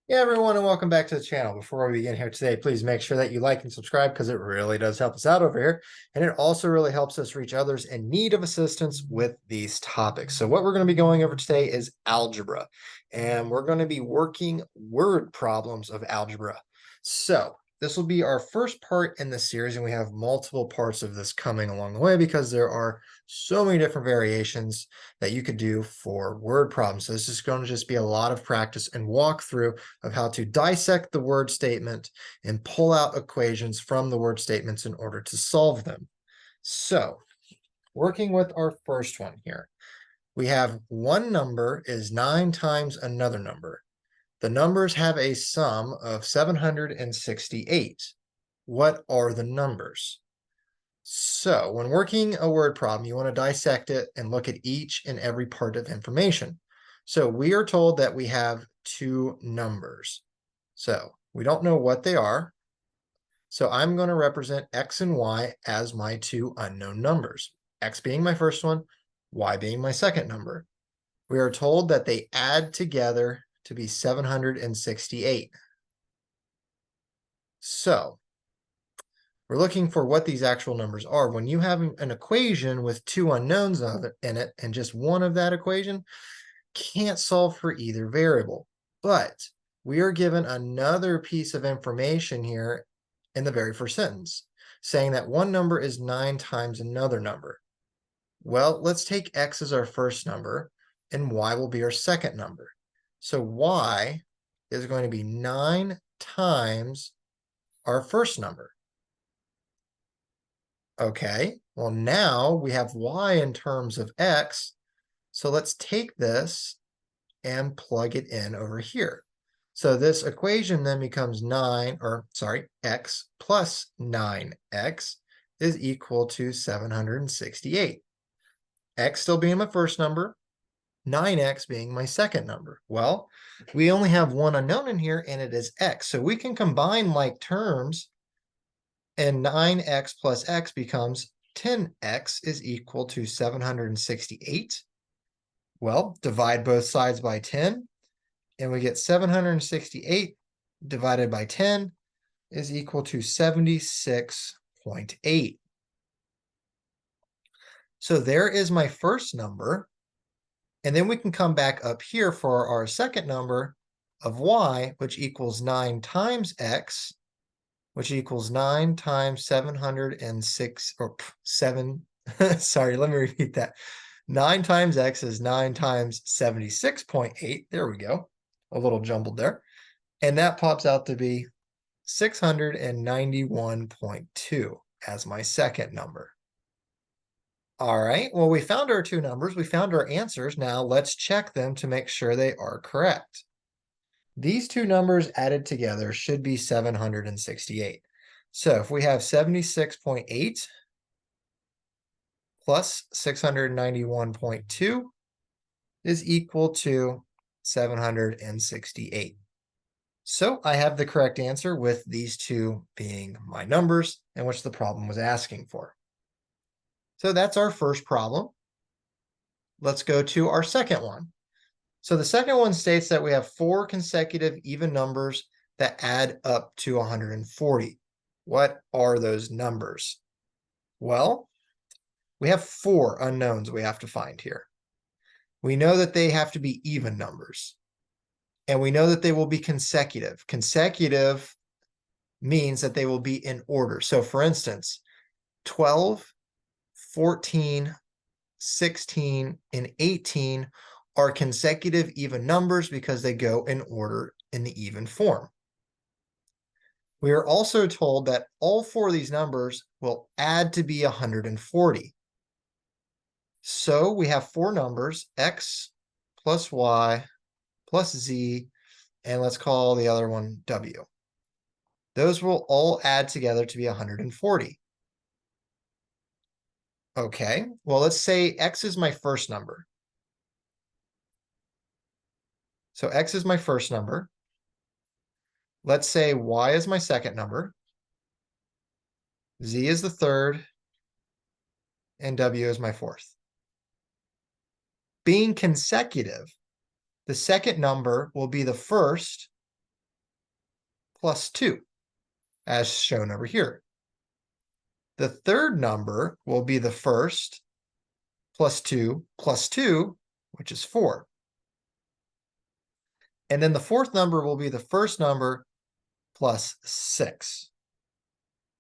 Yeah, everyone, and welcome back to the channel. Before we begin here today, please make sure that you like and subscribe because it really does help us out over here. And it also really helps us reach others in need of assistance with these topics. So what we're going to be going over today is algebra, and we're going to be working word problems of algebra. So this will be our first part in the series, and we have multiple parts of this coming along the way because there are so many different variations that you could do for word problems. So this is going to just be a lot of practice and walkthrough of how to dissect the word statement and pull out equations from the word statements in order to solve them. So, working with our first one here, we have one number is 9 times another number. The numbers have a sum of 768. What are the numbers? So, when working a word problem, you want to dissect it and look at each and every part of information. So, we are told that we have two numbers. So we don't know what they are. So I'm going to represent X and Y as my two unknown numbers, X being my first one, Y being my second number. We are told that they add together to be 768. So we're looking for what these actual numbers are. When you have an equation with two unknowns in it, and just one of that equation can't solve for either variable. But we are given another piece of information here in the very first sentence, saying that one number is 9 times another number. Well, let's take X as our first number, and Y will be our second number. So Y is going to be 9 times our first number. Okay, well, now we have Y in terms of X. So let's take this and plug it in over here. So this equation then becomes X plus 9X is equal to 768. X still being my first number, 9X being my second number. Well, we only have one unknown in here, and it is X. So we can combine like terms, and 9X plus X becomes 10X is equal to 768. Well, divide both sides by 10, and we get 768 divided by 10 is equal to 76.8. So there is my first number. And then we can come back up here for our second number of Y, which equals 9 times X, which equals 9 times 706, or 7, sorry, let me repeat that. 9 times X is 9 times 76.8. There we go. A little jumbled there. And that pops out to be 691.2 as my second number. All right, well, we found our two numbers. We found our answers. Now let's check them to make sure they are correct. These two numbers added together should be 768. So if we have 76.8 plus 691.2 is equal to 768. So I have the correct answer with these two being my numbers and which the problem was asking for. So that's our first problem. Let's go to our second one. So the second one states that we have 4 consecutive even numbers that add up to 140. What are those numbers? Well, we have 4 unknowns we have to find here. We know that they have to be even numbers. And we know that they will be consecutive. Consecutive means that they will be in order. So for instance, 12, 14, 16, and 18 are consecutive even numbers because they go in order in the even form. We are also told that all 4 of these numbers will add to be 140. So we have 4 numbers, X plus Y plus Z, and let's call the other one W. Those will all add together to be 140. Okay, well, let's say X is my first number. So X is my first number. Let's say Y is my second number. Z is the third. And W is my fourth. Being consecutive, the second number will be the first, plus 2, as shown over here. The third number will be the first plus 2, which is 4. And then the fourth number will be the first number plus 6.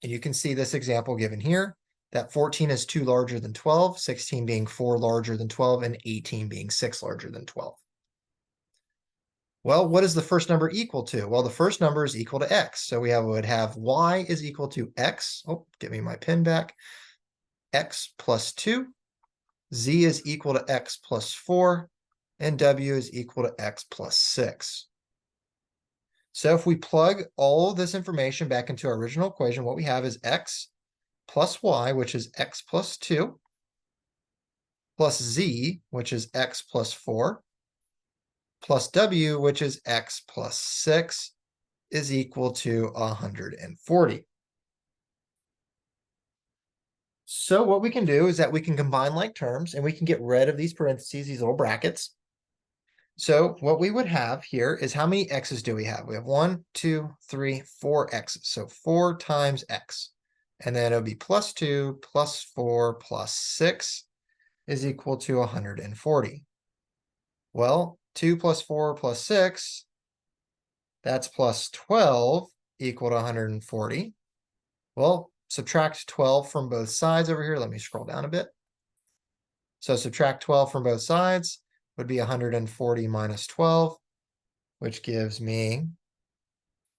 And you can see this example given here, that 14 is 2 larger than 12, 16 being 4 larger than 12, and 18 being 6 larger than 12. Well, what is the first number equal to? Well, the first number is equal to x. So would have y is equal to x. Oh, give me my pen back. X plus 2. Z is equal to x plus 4. And w is equal to x plus 6. So if we plug all of this information back into our original equation, what we have is x plus y, which is x plus 2, plus z, which is x plus 4, plus w, which is x plus 6, is equal to 140. So what we can do is that we can combine like terms, and we can get rid of these parentheses, these little brackets. So what we would have here is, how many x's do we have? We have 1, 2, 3, 4 x's. So 4 times x. And then it'll be plus 2 plus 4 plus 6 is equal to 140. Well, 2 plus 4 plus 6, that's plus 12 equal to 140. Well, subtract 12 from both sides over here. Let me scroll down a bit. So subtract 12 from both sides would be 140 minus 12, which gives me,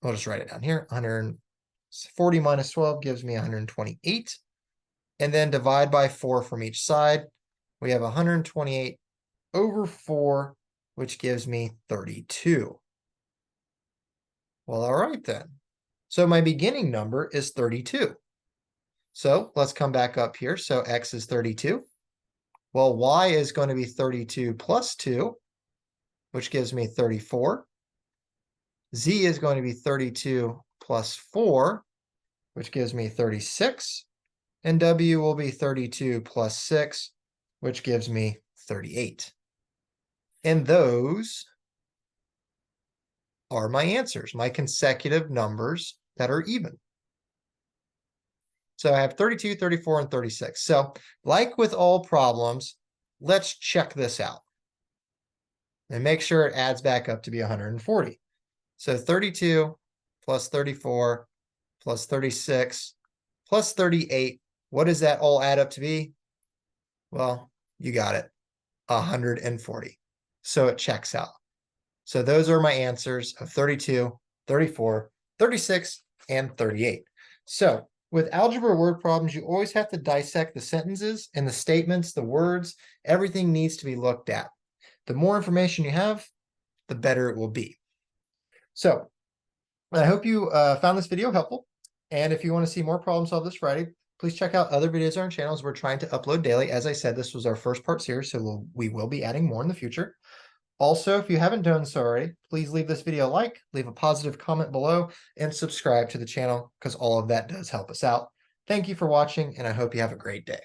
I'll just write it down here, 140 minus 12 gives me 128. And then divide by 4 from each side. We have 128 over 4, which gives me 32. Well, all right then. So my beginning number is 32. So let's come back up here. So x is 32. Well, y is going to be 32 plus 2, which gives me 34. Z is going to be 32 plus 4, which gives me 36. And w will be 32 plus 6, which gives me 38. And those are my answers, my consecutive numbers that are even. So I have 32, 34, and 36. So like with all problems, let's check this out and make sure it adds back up to be 140. So 32 plus 34 plus 36 plus 38. What does that all add up to be? Well, you got it, 140. So it checks out. So those are my answers of 32, 34, 36, and 38. So with algebra word problems, you always have to dissect the sentences and the statements, the words. Everything needs to be looked at. The more information you have, the better it will be. So I hope you found this video helpful. And if you want to see more problem solved this Friday, please check out other videos on our channels. We're trying to upload daily. As I said, this was our first part series, so we will be adding more in the future. Also, if you haven't done so already, please leave this video a like, leave a positive comment below, and subscribe to the channel, because all of that does help us out. Thank you for watching, and I hope you have a great day.